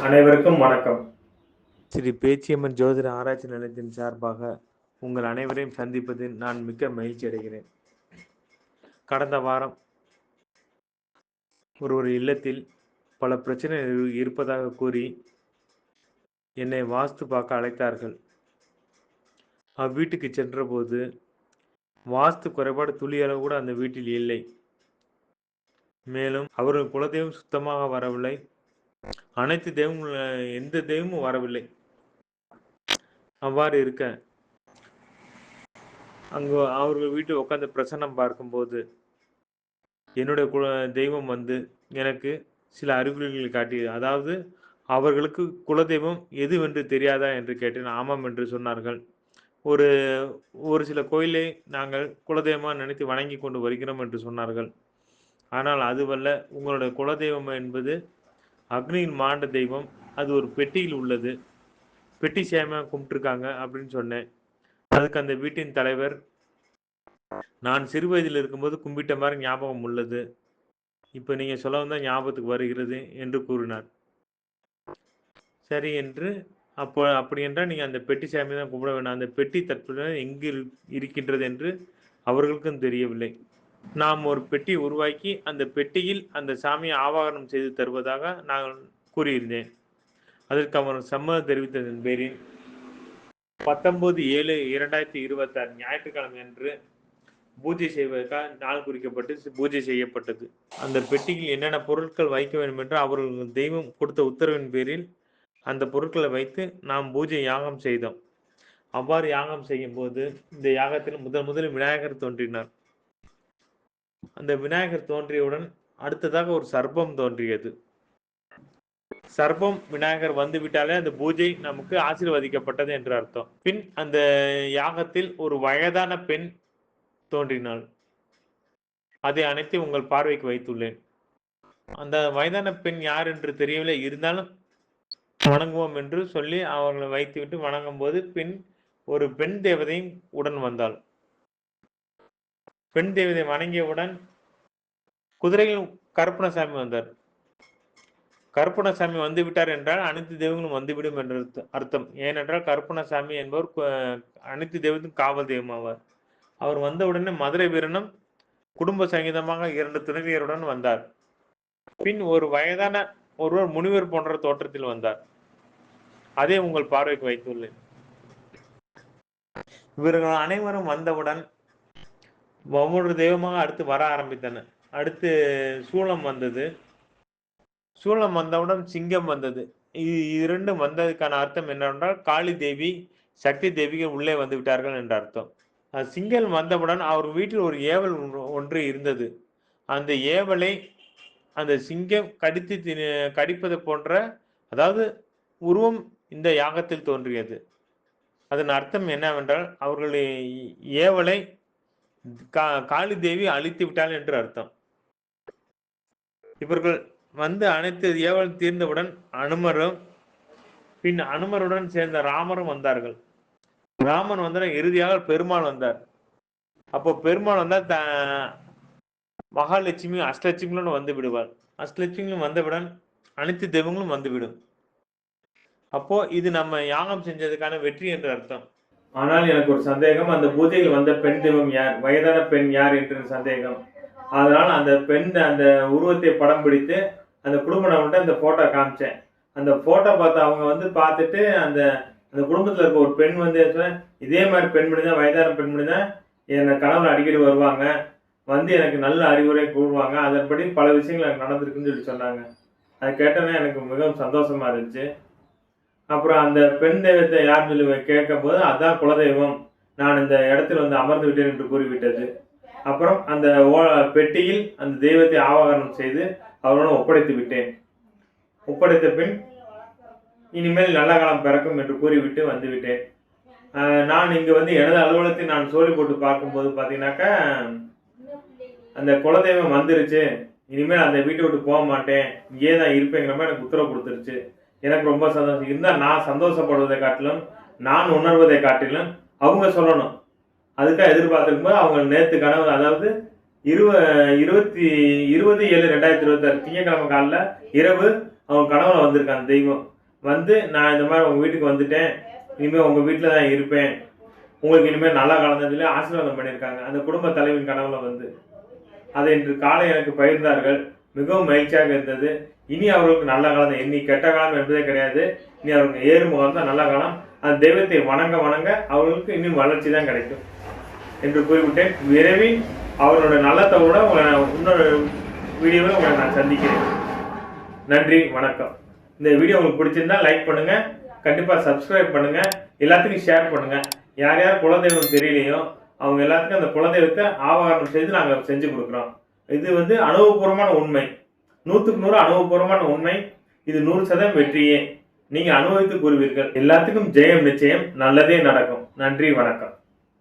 அனைவருக்கும் வணக்கம். ஸ்ரீ பேச்சியம்மன் ஜோதிட ஆராய்ச்சி நிலையத்தின் சார்பாக உங்கள் அனைவரையும் சந்திப்பதில் நான் மிக்க மகிழ்ச்சி அடைகிறேன். கடந்த வாரம் ஒரு இல்லத்தில் பல பிரச்சனைகள் இருப்பதாக கூறி என்னை வாஸ்து பார்க்க அழைத்தார்கள். அவ்வீட்டுக்கு சென்றபோது வாஸ்து குறைபாடு துளியளவு கூட அந்த வீட்டில் இல்லை. மேலும் அவர்கள் குலதெய்வம் சுத்தமாக வரவில்லை. அனைத்து தெய்வங்களும் எந்த தெய்வமும் வரவில்லை. அவ்வாறு இருக்க அங்கு அவர்கள் வீட்டில் உட்காந்து பிரசன்னம் பார்க்கும்போது என்னுடைய தெய்வம் வந்து எனக்கு சில அறிகுறிகளை காட்டியது. அதாவது அவர்களுக்கு குலதெய்வம் எதுவென்று தெரியாதா என்று கேட்டேன். ஆமாம் என்று சொன்னார்கள். ஒரு ஒரு சில கோயிலை நாங்கள் குலதெய்வமாக நினைத்து வணங்கி கொண்டு வருகிறோம் என்று சொன்னார்கள். ஆனால் அதுவல்ல, உங்களுடைய குலதெய்வம் என்பது அக்னியின் மாண்ட தெய்வம். அது ஒரு பெட்டியில் உள்ளது. பெட்டி சேமையாக கும்பிட்டுருக்காங்க அப்படின்னு சொன்னேன். அதுக்கு அந்த வீட்டின் தலைவர், நான் சிறு வயதில் இருக்கும்போது கும்பிட்ட மாதிரி ஞாபகம் உள்ளது. இப்போ நீங்கள் சொல்லவும் தான் ஞாபகத்துக்கு வருகிறது என்று கூறினார். சரி என்று அப்படி என்றால் நீங்கள் அந்த பெட்டி சாமி தான் கும்பிட வேண்டாம். அந்த பெட்டி தற்போது எங்கு இருக்கின்றது என்று அவர்களுக்கும் தெரியவில்லை. நாம் ஒரு பெட்டி உருவாக்கி அந்த பெட்டியில் அந்த சாமியை ஆவாகனம் செய்து தருவதாக நான் கூறியிருந்தேன். அதற்கு அவர் சம்மதம் தெரிவித்ததன் பேரில் 19/7/2026 ஞாயிற்றுக்கிழமை அன்று பூஜை செய்வதற்காக நாள் குறிக்கப்பட்டு பூஜை செய்யப்பட்டது. அந்த பெட்டியில் என்னென்ன பொருட்கள் வைக்க வேண்டும் என்று அவர்கள் தெய்வம் கொடுத்த உத்தரவின் பேரில் அந்த பொருட்களை வைத்து நாம் பூஜை யாகம் செய்தோம். அவ்வாறு யாகம் செய்யும் போது இந்த யாகத்தில் முதலில் விநாயகர் தோன்றினார். அந்த விநாயகர் தோன்றியவுடன் அடுத்ததாக ஒரு சர்ப்பம் தோன்றியது. சர்ப்பம் விநாயகர் வந்துவிட்டாலே அந்த பூஜை நமக்கு ஆசீர்வதிக்கப்பட்டது என்று அர்த்தம். பின் அந்த யாகத்தில் ஒரு வயதான பெண் தோன்றினாள். அதை அனைத்து உங்கள் பார்வைக்கு வைத்துள்ளேன். அந்த வயதான பெண் யார் என்று தெரியவில்லை. இருந்தாலும் வணங்குவோம் என்று சொல்லி அவர்களை வைத்துவிட்டு வணங்கும் போது பின் ஒரு பெண் தேவதையும் உடன் வந்தாள். பெண் தேவதை வணங்கியவுடன் குதிரையில் கருப்பணசாமி வந்தார். கருப்பணசாமி வந்து விட்டார் என்றால் அனைத்து தெய்வங்களும் வந்துவிடும் என்று அர்த்தம். ஏனென்றால் கருப்பணசாமி என்பவர் அனைத்து தெய்வத்துக்கும் காவல் தெய்வம் ஆவார். அவர் வந்தவுடனே மதுரை வீரனும் குடும்ப சங்கீதமாக 2 துணைவியருடன் வந்தார். பின் ஒரு வயதான ஒருவர் முனிவர் போன்ற தோற்றத்தில் வந்தார். அதே உங்கள் பார்வைக்கு வைத்துள்ளேன். இவர்கள் அனைவரும் வந்தவுடன் ஒவ்வொரு தெய்வமாக அடுத்து வர ஆரம்பித்தன. அடுத்து சூளம் வந்தது. சூளம் வந்தவுடன் சிங்கம் வந்தது. இரண்டும் வந்ததுக்கான அர்த்தம் என்னவென்றால் காளி தேவி, சக்தி தேவிகள் உள்ளே வந்து விட்டார்கள் என்ற அர்த்தம். சிங்கம் வந்தவுடன் அவர் வீட்டில் ஒரு ஏவல் ஒன்று இருந்தது. அந்த ஏவலை அந்த சிங்கம் கடிப்பது போன்ற, அதாவது உருவம் இந்த யாகத்தில் தோன்றியது. அதன் அர்த்தம் என்னவென்றால் அவர்களுடைய ஏவலை காளி தேவி அழித்து விட்டாள் என்று அர்த்தம். இவர்கள் வந்து அனைத்து ஏவல் தீர்ந்தவுடன் அனுமரும் பின் அனுமருடன் சேர்ந்த ராமரும் வந்தார்கள். ராமன் வந்த இறுதியாக பெருமாள் வந்தார். அப்போ பெருமாள் வந்தால் மகாலட்சுமி அஷ்டலட்சுமிகளும் வந்து விடுவார். அஷ்டலட்சுமிகளும் வந்தவுடன் அனைத்து தெய்வங்களும் வந்துவிடும். அப்போ இது நம்ம யாகம் செஞ்சதுக்கான வெற்றி என்று அர்த்தம். ஆனால் எனக்கு ஒரு சந்தேகம், அந்த பூஜையில் வந்த பெண் தெய்வம் யார், வயதான பெண் யார் என்று சந்தேகம். அதனால் அந்த பெண் அந்த உருவத்தை படம் பிடித்து அந்த குடும்ப நபர்கிட்ட அந்த போட்டோ காமிச்சேன். அந்த போட்டோ பார்த்து அவங்க வந்து பார்த்துட்டு அந்த அந்த குடும்பத்தில் இருக்க ஒரு பெண் வந்து இதே மாதிரி பெண்மணி தான், வயதான பெண்மணி தான் என் கணவர் அடிக்கடி வருவாங்க, வந்து எனக்கு நல்ல அறிவுரை கூறுவாங்க, அதன்படி பல விஷயங்கள் எனக்கு நடந்திருக்குன்னு சொல்லி சொன்னாங்க. அதை கேட்டோன்னே எனக்கு மிகவும் சந்தோஷமா இருந்துச்சு. அப்புறம் அந்த பெண் தெய்வத்தை யாருன்னு சொல்லி கேட்கும்போது அதான் குலதெய்வம், நான் இந்த இடத்தில் வந்து அமர்ந்து விட்டேன் என்று கூறிவிட்டது. அப்புறம் அந்த பெட்டியில் அந்த தெய்வத்தை ஆவாகனம் செய்து அவருடன் ஒப்படைத்து விட்டேன். ஒப்படைத்த பின் இனிமேல் நல்ல காலம் பிறக்கும் என்று கூறிவிட்டு வந்துவிட்டேன். நான் இங்கே வந்து எனது அலுவலகத்தை நான் சோழி போட்டு பார்க்கும்போது பார்த்தீங்கன்னாக்கா அந்த குலதெய்வம் வந்துருச்சு, இனிமேல் அந்த வீட்டை விட்டு போக மாட்டேன், இங்கே தான் இருப்பேங்கிற மாதிரி எனக்கு உத்தரவு கொடுத்துருச்சு. எனக்கு ரொம்ப சந்தோஷம். இருந்தால் நான் சந்தோஷப்படுவதை காட்டிலும், நான் உணர்வதை காட்டிலும் அவங்க சொல்லணும். அதுக்காக எதிர்பார்த்துருக்கும்போது அவங்க நேற்று கனவு, அதாவது 20/7/2026 திங்கட்கிழமை காலைல இரவு அவங்க கனவுல வந்திருக்காங்க தெய்வம். வந்து நான் இந்த மாதிரி உங்கள் வீட்டுக்கு வந்துட்டேன், இனிமேல் உங்கள் வீட்டில் தான் இருப்பேன், உங்களுக்கு இனிமேல் நல்ல காலம் தான் சொல்லி ஆசீர்வாதம் பண்ணியிருக்காங்க அந்த குடும்ப தலைவின் கனவுல வந்து. அதை இன்று காலை எனக்கு பகிர்ந்தார்கள். மிகவும் மகிழ்ச்சியாக இருந்தது. இனி அவர்களுக்கு நல்ல காலம் தான், இனி கெட்ட காலம் என்பதே கிடையாது. இனி அவர்களுக்கு ஏறுமுகம் தான் நல்ல காலம். அந்த தெய்வத்தை வணங்க வணங்க அவர்களுக்கு இன்னும் வளர்ச்சி தான் கிடைக்கும் என்று கூறிவிட்டேன். விரைவில் அவரோட நலத்தோட உங்களை இன்னொரு வீடியோவில் உங்களை நான் சந்திக்கிறேன். நன்றி, வணக்கம். இந்த வீடியோ உங்களுக்கு பிடிச்சிருந்தா லைக் பண்ணுங்க, கண்டிப்பாக சப்ஸ்கிரைப் பண்ணுங்க, எல்லாத்துக்கும் ஷேர் பண்ணுங்க. யார் யார் குலதெய்வம் தெரியலையோ அவங்க எல்லாத்துக்கும் அந்த குலதெய்வத்தை ஆவாகனம் செய்து நாங்கள் செஞ்சு கொடுக்குறோம். இது வந்து அனுபவபூர்வமான உண்மை, 100க்கு 100 அனுபவபூர்வமான உண்மை. இது 100% வெற்றியே. நீங்கள் அனுபவித்து கூறுவீர்கள். எல்லாத்துக்கும் ஜெயம் நிச்சயம், நல்லதே நடக்கும். நன்றி, வணக்கம்.